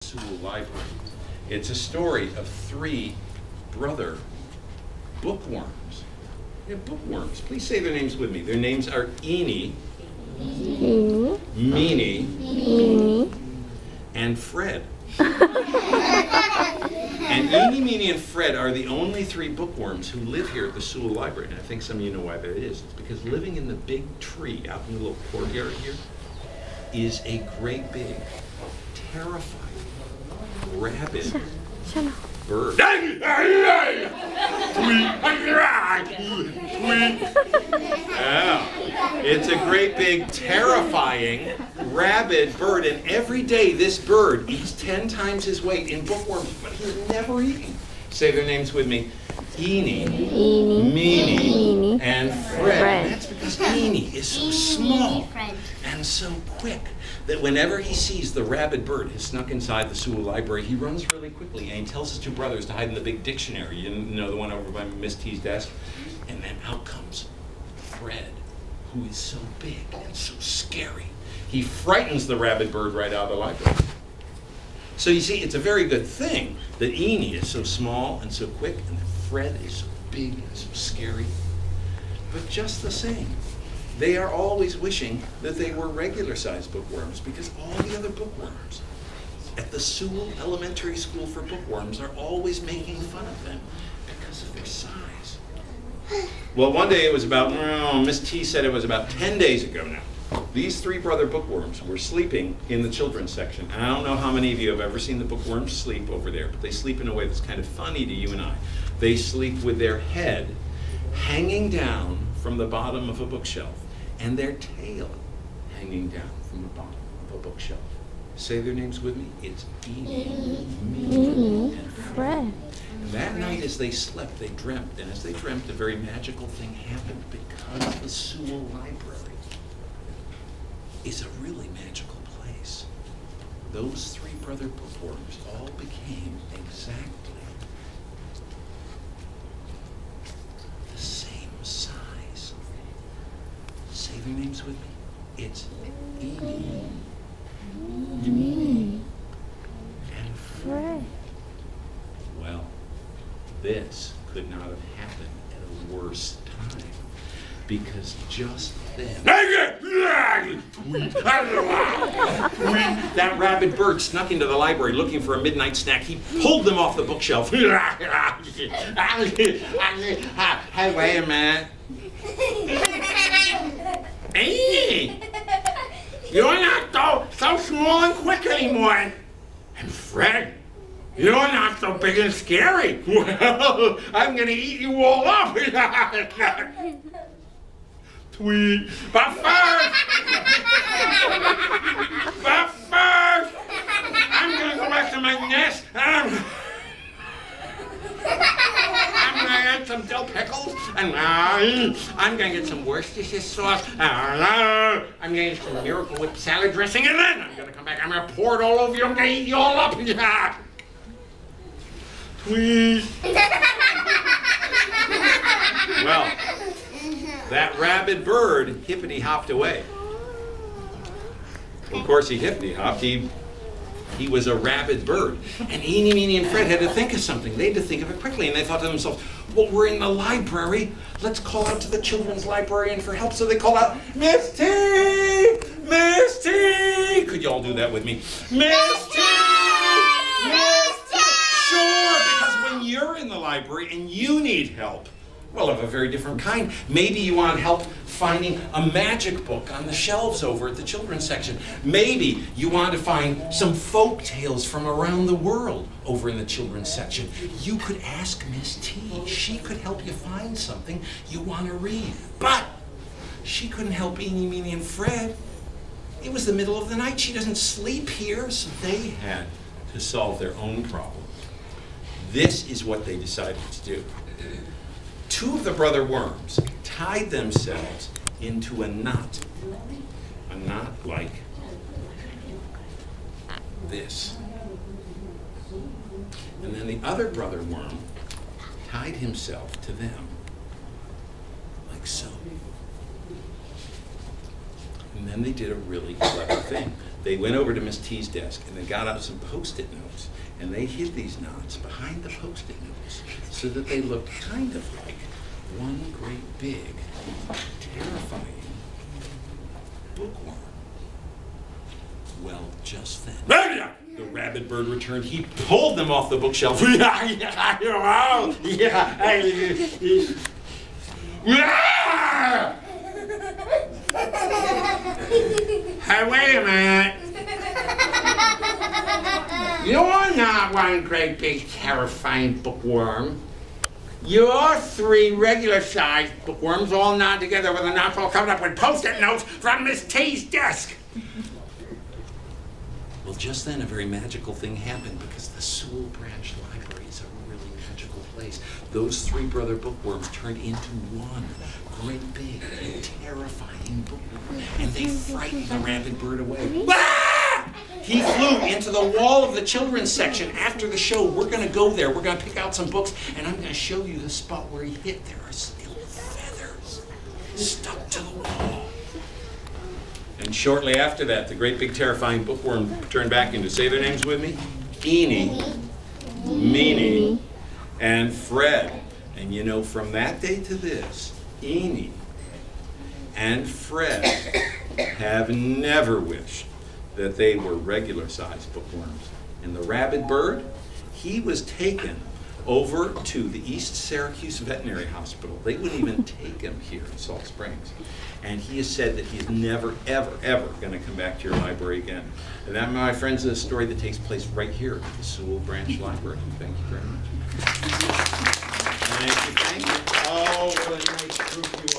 Sewell Library. It's a story of three brother bookworms. Yeah, bookworms. Please say their names with me. Their names are Eenie, Meanie, and Fred. And Eenie, Meanie, and Fred are the only three bookworms who live here at the Sewell Library. And I think some of you know why that is. It's because living in the big tree out in the little courtyard here is a great big, terrifying, rabid bird. Yeah. It's a great big, terrifying, rabid bird, and every day this bird eats 10 times his weight in bookworms, but he's never eaten. Say their names with me. Eenie, Meanie, and Fred. And that's because Eenie is so small and so quick that whenever he sees the rabid bird has snuck inside the Sewell Library, he runs really quickly and he tells his two brothers to hide in the big dictionary, you know, the one over by Miss T's desk. And then out comes Fred, who is so big and so scary. He frightens the rabid bird right out of the library. So you see, it's a very good thing that Eenie is so small and so quick and that Fred is so big and so scary. But just the same, they are always wishing that they were regular-sized bookworms, because all the other bookworms at the Sewell Elementary School for Bookworms are always making fun of them because of their size. Well, one day it was about, Miss T said it was about 10 days ago now. These three brother bookworms were sleeping in the children's section. And I don't know how many of you have ever seen the bookworms sleep over there, but they sleep in a way that's kind of funny to you and I. They sleep with their head hanging down from the bottom of a bookshelf and their tail hanging down from the bottom of a bookshelf. Say their names with me. It's Eenie, Meanie, and Fred. And that night as they slept, they dreamt. And as they dreamt, a very magical thing happened, because the Sewell Library is a really magical place. Those three brother bookworms all became exactly the same size. Say their names with me. It's Eenie, Meanie, and Fred. Well, this could not have happened at a worse time, because just then, that rabid bird snuck into the library looking for a midnight snack. He pulled them off the bookshelf. Hey, wait a minute. Hey, you're not so small and quick anymore. And Fred, you're not so big and scary. Well, I'm going to eat you all up. Tweet. But first, I'm going to go back to my nest. I'm going to get some dill pickles, and I'm going to get some Worcestershire sauce. I'm going to get some Miracle Whip salad dressing, and then I'm going to come back. I'm going to pour it all over you. I'm going to eat you all up. Tweet. Well, that rabid bird hippity-hopped away. Of course, he hippity-hopped. He was a rabid bird. And Eenie, Meanie, and Fred had to think of something. They had to think of it quickly. And they thought to themselves, well, we're in the library. Let's call out to the children's librarian for help. So they called out, Miss T! Miss T! Could you all do that with me? Miss T! Miss T! Sure, because when you're in the library and you need help, well, of a very different kind. Maybe you want help finding a magic book on the shelves over at the children's section. Maybe you want to find some folk tales from around the world over in the children's section. You could ask Miss T. She could help you find something you want to read. But she couldn't help Eenie, Meanie, and Fred. It was the middle of the night. She doesn't sleep here, so they had to solve their own problems. This is what they decided to do. Two of the brother worms tied themselves into a knot like this. And then the other brother worm tied himself to them like so. And then they did a really clever thing. they went over to Miss T's desk and they got out some Post-it notes, and they hid these knots behind the Post-it notes so that they looked kind of like one great big, terrifying bookworm. Well, just then, the rabid bird returned. He pulled them off the bookshelf. Hey, wait a minute. You're not one great big terrifying bookworm. You're three regular-sized bookworms all knotted together with the knots all covered up with Post-it notes from Miss T's desk. Well, just then a very magical thing happened, because the Sewell Branch Library is a really magical place. Those three brother bookworms turned into one great big terrifying bookworm, and they frightened the rabid bird away. Ah! He flew into the wall of the children's section after the show. We're going to go there. We're going to pick out some books, and I'm going to show you the spot where he hit. There are still feathers stuck to the wall. And shortly after that, the great big terrifying bookworm turned back into, say their names with me, Eenie, Meanie, and Fred. And you know, from that day to this, Eenie and Fred have never wished that they were regular-sized bookworms. And the rabid bird, he was taken over to the East Syracuse Veterinary Hospital. They wouldn't even take him here in Salt Springs. And he has said that he's never, ever, ever going to come back to your library again. And that, my friends, is a story that takes place right here at the Sewell Branch Library. Thank you very much. Thank you, thank you. Oh, what a nice group you are.